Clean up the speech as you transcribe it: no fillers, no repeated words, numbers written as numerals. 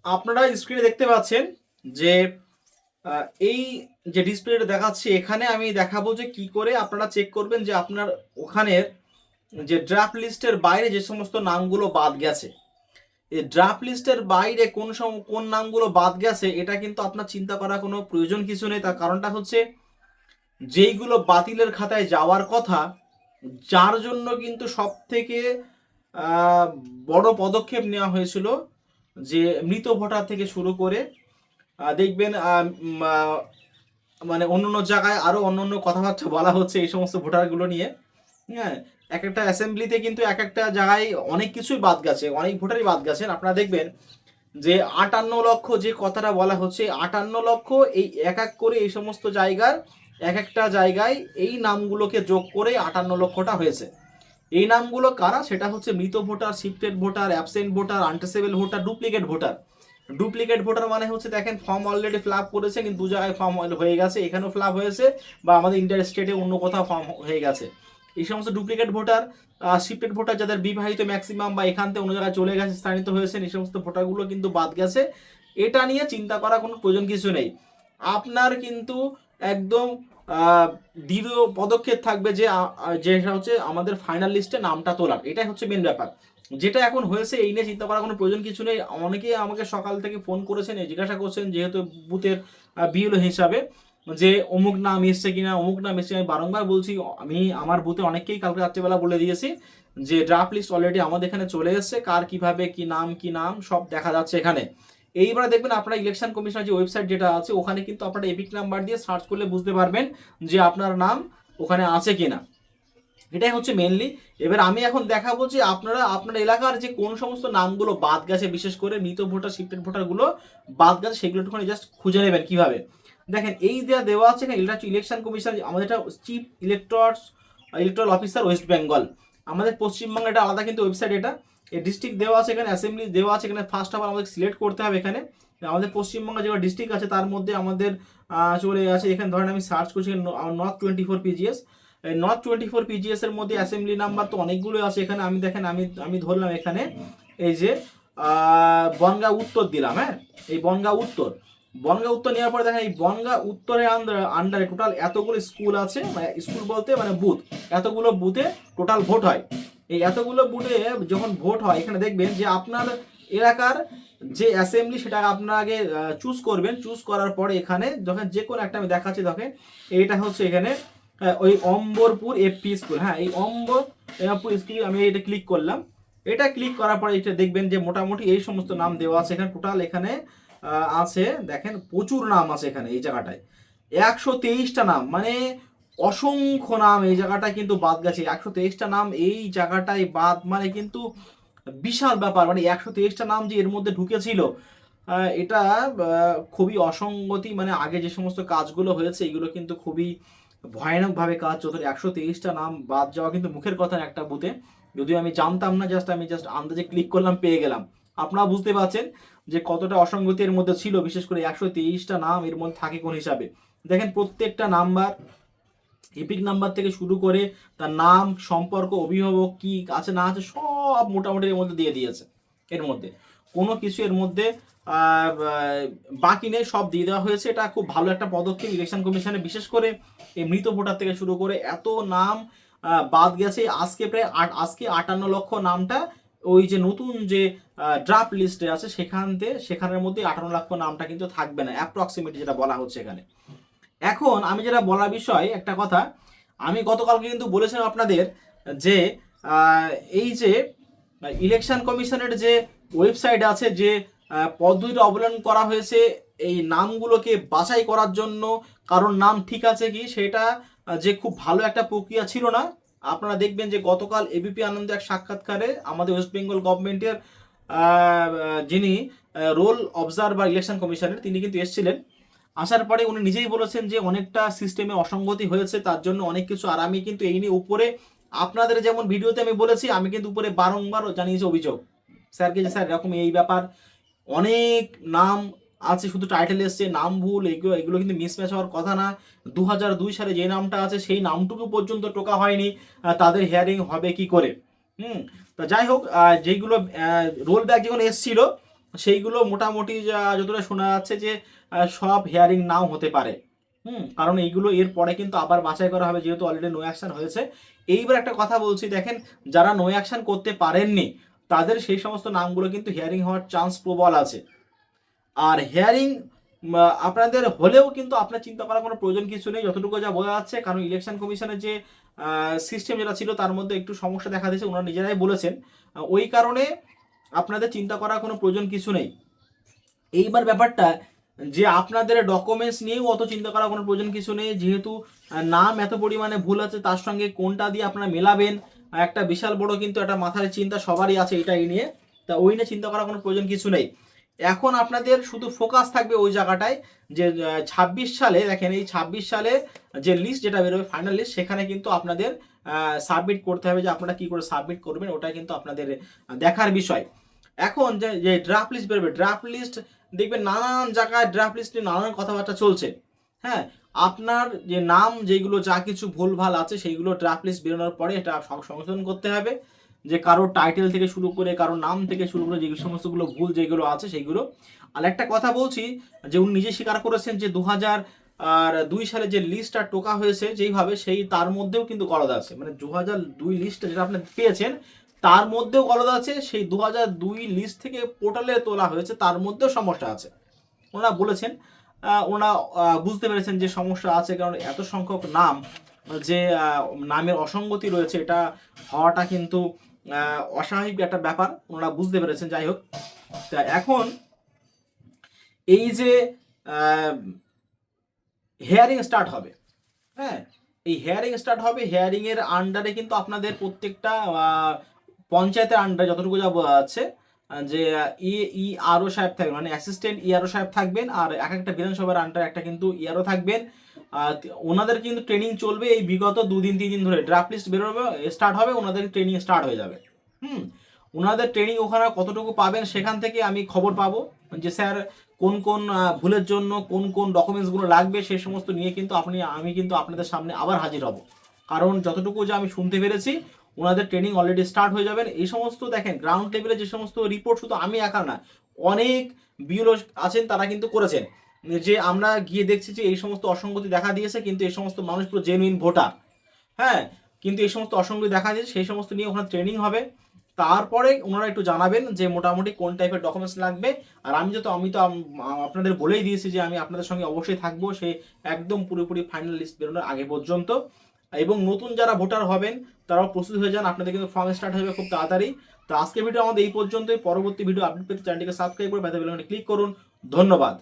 আপনারা স্ক্রিনে দেখতে পাচ্ছেন যে এই যে ডিসপ্লেটা দেখাচ্ছি এখানে আমি দেখাবো যে কি করে আপনারা চেক করবেন যে আপনার ওখানের যে ড্রাফট লিস্টের বাইরে যে সমস্ত নামগুলো বাদ গেছে। এই ড্রাফট লিস্টের বাইরে কোন নামগুলো বাদ গেছে এটা কিন্তু আপনার চিন্তা করার কোনো প্রয়োজন কিছু নেই। তার কারণটা হচ্ছে যেইগুলো বাতিলের খাতায় যাওয়ার কথা, যার জন্য কিন্তু সব থেকে বড় পদক্ষেপ নেওয়া হয়েছিল যে মৃত ভোটার থেকে শুরু করে দেখবেন মানে অন্য জায়গায় আরো অন্য কথাবার্তা বলা হচ্ছে এই সমস্ত ভোটারগুলো নিয়ে। হ্যাঁ, এক একটা অ্যাসেম্বলিতে কিন্তু এক একটা জায়গায় অনেক কিছুই বাদ গেছে, অনেক ভোটারই বাদ গেছেন। আপনারা দেখবেন যে 58 লক্ষ যে কথাটা বলা হচ্ছে, 58 লক্ষ এই এক এক করে এই সমস্ত জায়গার এক একটা জায়গায় এই নামগুলোকে যোগ করে 58 লক্ষটা হয়েছে। এই নামগুলো কারা? সেটা হচ্ছে মৃত voter, shifted voter, absent voter, untraceable voter, duplicate voter. Duplicate voter মানে হচ্ছে দেখেন ফর্ম অলরেডি ফিল আপ করেছে কিন্তু দু জায়গায় ফর্ম হয়ে গেছে, এখানেও ফিল আপ হয়েছে বা আমাদের ইন্টার স্টেটে অন্য কোথাও ফর্ম হয়ে গেছে। এই সমস্ত ডুপ্লিকেট ভোটার, শিফটেড ভোটার যাদের বিবাহিত ম্যাক্সিমাম বা এখান থেকে অন্য জায়গায় চলে গেছে, স্থানিত হয়েছেন, এই সমস্ত ভোটারগুলো কিন্তু বাদ গেছে। এটা নিয়ে চিন্তা করার কোনো প্রয়োজন কিছু নেই। আপনার কিন্তু একদম দৃঢ় পদক্ষেপ থাকবে যে যেটা হচ্ছে আমাদের ফাইনাল লিস্টে নামটা তোলার, এটাই হচ্ছে মেন ব্যাপার। যেটা এখন হয়েছে এই নিয়ে চিন্তা করার কোনো প্রয়োজন কিছু নেই। অনেকেই আমাকে সকাল থেকে ফোন করেছেন, জিজ্ঞাসা করছেন যেহেতু বুথের বিএলও হিসাবে যে অমুক নাম এসছে কিনা, অমুক নাম এসছে। আমি বারংবার বলছি, আমি আমার বুথে অনেককেই কালকে রাত্রিবেলা বলে দিয়েছি যে ড্রাফট লিস্ট অলরেডি আমাদের এখানে চলে এসছে, কার কিভাবে কি নাম সব দেখা যাচ্ছে এখানে। এইবারে দেখবেন আপনারা ইলেকশন কমিশনের যে ওয়েবসাইট যেটা আছে ওখানে কিন্তু আপনারা এপিক নাম্বার দিয়ে সার্চ করলে বুঝতে পারবেন যে আপনার নাম ওখানে আছে কিনা। এটাই হচ্ছে মেনলি। এবার আমি এখন দেখাবো যে আপনারা আপনার এলাকার যে কোন সমস্ত নামগুলো বাদ গেছে, বিশেষ করে মৃত ভোটার, শিফটেড ভোটারগুলো বাদ গেছে, সেগুলো একটুখানি জাস্ট খুঁজে নেবেন কিভাবে। দেখেন এই দেওয়া আছে না, এটা হচ্ছে ইলেকশন কমিশন, আমাদের এটা chief electoral officer West Bengal. আমাদের পশ্চিমবঙ্গে এটা আলাদা কিন্তু ওয়েবসাইট। এটা এই ডিস্ট্রিক্ট দেওয়া আছে, এখানে অ্যাসেম্বলি দেওয়া আছে, এখানে ফার্স্ট অফ অল আমাদের সিলেক্ট করতে হবে। এখানে আমাদের পশ্চিমবঙ্গে যেগুলো ডিস্ট্রিক্ট আছে তার মধ্যে আমাদের চলে আসে। এখানে ধরেন আমি সার্চ করছি নর্থ 24 PGS। নর্থ 24 PGS এর মধ্যে অ্যাসেম্বলি নাম্বার তো অনেকগুলো আছে এখানে। আমি দেখেন আমি ধরলাম এখানে এই যে বনগাঁ উত্তর দিলাম। হ্যাঁ, এই বনগাঁ উত্তর নেওয়ার পরে দেখেন এই বনগাঁ উত্তরের আন্ডারে টোটাল এতগুলো স্কুল আছে, মানে স্কুল বলতে মানে বুথ, এতগুলো বুথে টোটাল ভোট হয়। এই এতগুলো বুথে যখন ভোট হয় এখানে দেখবেন যে আপনার এলাকার যে অ্যাসেম্বলি সেটা আপনারা আগে চুজ করবেন। চুজ করার পরে এখানে যখন যে কোনো একটা আমি দেখাচ্ছি, দেখেন এইটা হচ্ছে এখানে ওই অম্বরপুর এফপি স্কুল। হ্যাঁ, এই অম্বরপুর স্কুল আমি এটা ক্লিক করলাম। এটা ক্লিক করার পরে এটা দেখবেন যে মোটামুটি এই সমস্ত নাম দেওয়া আছে এখানে। টোটাল এখানে আছে দেখেন প্রচুর নাম আছে এখানে এই জায়গাটায়। 123টা নাম, মানে অসংখ্য নাম এই জায়গাটায় কিন্তু বাদ গেছে। 123টা নাম এই জায়গাটায় বাদ মানে কিন্তু বিশাল ব্যাপার। মানে 123টা নাম যে এর মধ্যে ঢুকেছিল, এটা খুবই অসঙ্গতি। মানে আগে যে সমস্ত কাজগুলো হয়েছে এগুলো কিন্তু খুবই ভয়ানকভাবে কাজ চলতো। 123টা নাম বাদ যাওয়া কিন্তু মুখের কথা একটা বুথে, যদিও আমি জানতাম না, আমি জাস্ট আন্দাজে ক্লিক করলাম, পেয়ে গেলাম। আপনারা বুঝতে পারছেন যে কতটা অসঙ্গতি এর মধ্যে ছিল, বিশেষ করে 123টা নাম এর মধ্যে থাকে কোন হিসাবে। দেখেন প্রত্যেকটা নাম্বার, এপিক নাম্বার থেকে শুরু করে তার নাম, সম্পর্ক, অভিভাবক কি আছে না আছে সব মোটামুটি এর মধ্যে দিয়ে দিয়েছে। এর মধ্যে কোনো কিছু এর মধ্যে বাকি নেই, সব দিয়ে দেওয়া হয়েছে। এটা খুব ভালো একটা পদক্ষেপ ইলেকশন কমিশনে, বিশেষ করে এই মৃত ভোটার থেকে শুরু করে এত নাম বাদ গেছে। আজকে প্রায় 58 লক্ষ নামটা ওই যে নতুন যে ড্রাফট লিস্টে আছে সেখানের মধ্যে 58 লক্ষ নামটা কিন্তু থাকবে না, অ্যাপ্রক্সিমেটলি যেটা বলা হচ্ছে এখানে। এখন আমি যেটা বলার বিষয় একটা কথা, আমি গতকালকে কিন্তু বলেছিলাম আপনাদের যে এই যে ইলেকশন কমিশনের যে ওয়েবসাইট আছে, যে পদ্ধতিটা অবলম্বন করা হয়েছে এই নামগুলোকে বাছাই করার জন্য, কারণ নাম ঠিক আছে কি সেটা যে খুব ভালো একটা প্রক্রিয়া ছিল না। আপনারা দেখবেন যে গতকাল এবিপি আনন্দ এক সাক্ষাৎকারে আমাদের ওয়েস্ট বেঙ্গল গভর্নমেন্টের যিনি রোল অবজারভার ইলেকশন কমিশনের, তিনি কিন্তু এসেছিলেন। আসার পরে উনি নিজেই বলেছেন যে অনেকটা সিস্টেমে অসঙ্গতি হয়েছে, তার জন্য অনেক কিছু। আর আমি কিন্তু এই নিয়ে উপরে আপনাদের যেমন ভিডিওতে আমি বলেছি, আমি কিন্তু উপরে বারংবার জানিয়েছি অভিযোগ স্যারকে যে স্যার এরকম এই ব্যাপার, অনেক নাম আছে শুধু টাইটেল এসছে, নাম ভুল, এগুলো কিন্তু মিসম্যাচ হওয়ার কথা না। 2002 সালে যে নামটা আছে সেই নামটুকু পর্যন্ত টোকা হয়নি, তাদের হিয়ারিং হবে কি করে? তা যাই হোক, যেইগুলো রোল ব্যাক যখন এসছিল সেইগুলো মোটামুটি যতটা শোনা যাচ্ছে যে সব হিয়ারিং নাও হতে পারে। কারণ এইগুলো এর পরে কিন্তু আবার বাছাই করা হবে, যেহেতু অলরেডি নো অ্যাকশন হয়েছে। এইবার একটা কথা বলছি, দেখেন যারা নো অ্যাকশন করতে পারেননি তাদের সেই সমস্ত নামগুলো কিন্তু হিয়ারিং হওয়ার চান্স প্রবল আছে। আর হিয়ারিং আপনাদের হলেও কিন্তু আপনার চিন্তা করার কোনো প্রয়োজন কিছু নেই, যতটুকু যা বোঝা যাচ্ছে। কারণ ইলেকশন কমিশনের যে সিস্টেম যেটা ছিল তার মধ্যে একটু সমস্যা দেখা দিয়েছে, ওনারা নিজেরাই বলেছেন। ওই কারণে আপনাদের চিন্তা করার কোনো প্রয়োজন কিছু নেই। এইবার ব্যাপারটা যে আপনাদের ডকুমেন্টস নিয়েও অত চিন্তা করার কোনো প্রয়োজন কিছু নেই, যেহেতু নাম এত পরিমাণে ভুল আছে, তার সঙ্গে কোনটা দিয়ে আপনারা মেলাবেন একটা বিশাল বড় কিন্তু একটা মাথার চিন্তা সবারই আছে এটাই নিয়ে। তা ওই নিয়ে চিন্তা করার কোনো প্রয়োজন কিছু নেই। এখন আপনাদের শুধু ফোকাস থাকবে ওই জায়গাটায় যে 26 সালে, দেখেন এই 26 সালে যে লিস্ট যেটা বেরোবে ফাইনাল লিস্ট, সেখানে কিন্তু আপনাদের সাবমিট করতে হবে। যে আপনারা কি করে সাবমিট করবেন ওটা কিন্তু আপনাদের দেখার বিষয়। এখন যে ড্রাফট লিস্ট বেরোবে, ড্রাফট লিস্ট দেখবেন নানান জায়গায় ড্রাফট লিস্ট নিয়ে নানান কথাবার্তা চলছে। হ্যাঁ, আপনার যে নাম যেগুলো যা কিছু ভুলভাল আছে সেইগুলো ড্রাফট লিস্ট বেরোনোর পরে এটা সংশোধন করতে হবে। যে কারোর টাইটেল থেকে শুরু করে কারোর নাম থেকে শুরু করে যে সমস্তগুলো ভুল যেগুলো আছে সেইগুলো। আর একটা কথা বলছি, যে উনি নিজে স্বীকার করেছেন যে 2002 সালে যে লিস্টটা টোকা হয়েছে যেইভাবে, সেই তার মধ্যেও কিন্তু গলদ আছে। মানে 2002 লিস্টটা যেটা আপনি পেয়েছেন তার মধ্যেও গলদ আছে, সেই 2002 লিস্ট থেকে পোর্টালে তোলা হয়েছে তার মধ্যেও সমস্যা আছে ওনারা বলেছেন। ওনারা বুঝতে পেরেছেন যে সমস্যা আছে, কারণ এত সংখ্যক নাম যে নামের অসঙ্গতি রয়েছে এটা হওয়াটা কিন্তু অস্বাভাবিক একটা ব্যাপার, ওনারা বুঝতে পেরেছেন। যাই হোক, তা এখন এই যে হেয়ারিং স্টার্ট হবে, হ্যাঁ এই হেয়ারিং স্টার্ট হবে, হিয়ারিং এর আন্ডারে কিন্তু আপনাদের প্রত্যেকটা পঞ্চায়েতের আন্ডারে যতটুকু যা বোঝা যাচ্ছে যে ইআরও সাহেব থাকবেন, মানে অ্যাসিস্ট্যান্ট ইআরও সাহেব থাকবেন, আর এক একটা বিধানসভার আন্ডারে একটা কিন্তু ইআরও থাকবেন। ওনাদের কিন্তু ট্রেনিং চলবে এই বিগত 2-3 দিন ধরে। ড্রাফট লিস্ট বেরোবে, স্টার্ট হবে, ওনাদের ট্রেনিং স্টার্ট হয়ে যাবে। ওনাদের ট্রেনিং ওখানে কতটুকু পাবেন সেখান থেকে আমি খবর পাবো যে স্যার কোন কোন ভুলের জন্য কোন কোন ডকুমেন্টসগুলো লাগবে, সেই সমস্ত নিয়ে কিন্তু আমি কিন্তু আপনাদের সামনে আবার হাজির হব। কারণ যতটুকু যে আমি শুনতে পেরেছি ওনাদের ট্রেনিং অলরেডি স্টার্ট হয়ে যাবেন। এই সমস্ত দেখেন গ্রাউন্ড লেভেলে যে সমস্ত রিপোর্ট শুধু আমি একা না, অনেক বিএলও আছেন তারা কিন্তু করেছেন, যে আমরা গিয়ে দেখছি যে এই সমস্ত অসঙ্গতি দেখা দিয়েছে, কিন্তু এই সমস্ত মানুষ পুরো জেনুইন ভোটার। হ্যাঁ, কিন্তু এই সমস্ত অসঙ্গতি দেখা দিয়েছে, সেই সমস্ত নিয়ে ওখানে ট্রেনিং হবে। তারপরে ওনারা একটু জানাবেন যে মোটামুটি কোন টাইপের ডকুমেন্টস লাগবে। আর আমি তো আপনাদের বলেই দিয়েছি যে আমি আপনাদের সঙ্গে অবশ্যই থাকবো সে একদম পুরোপুরি ফাইনাল লিস্ট বেরোনোর আগে পর্যন্ত। এবং নতুন যারা ভোটার হবেন তারাও প্রস্তুত হয়ে যান, আপনাদের কিন্তু ফর্ম স্টার্ট হবে খুব তাড়াতাড়ি। তো আজকের ভিডিও আমাদের এই পর্যন্তই। পরবর্তী ভিডিও আপডেট পেতে চ্যানেলটিকে সাবস্ক্রাইব করে বেল আইকনে ক্লিক করুন। ধন্যবাদ।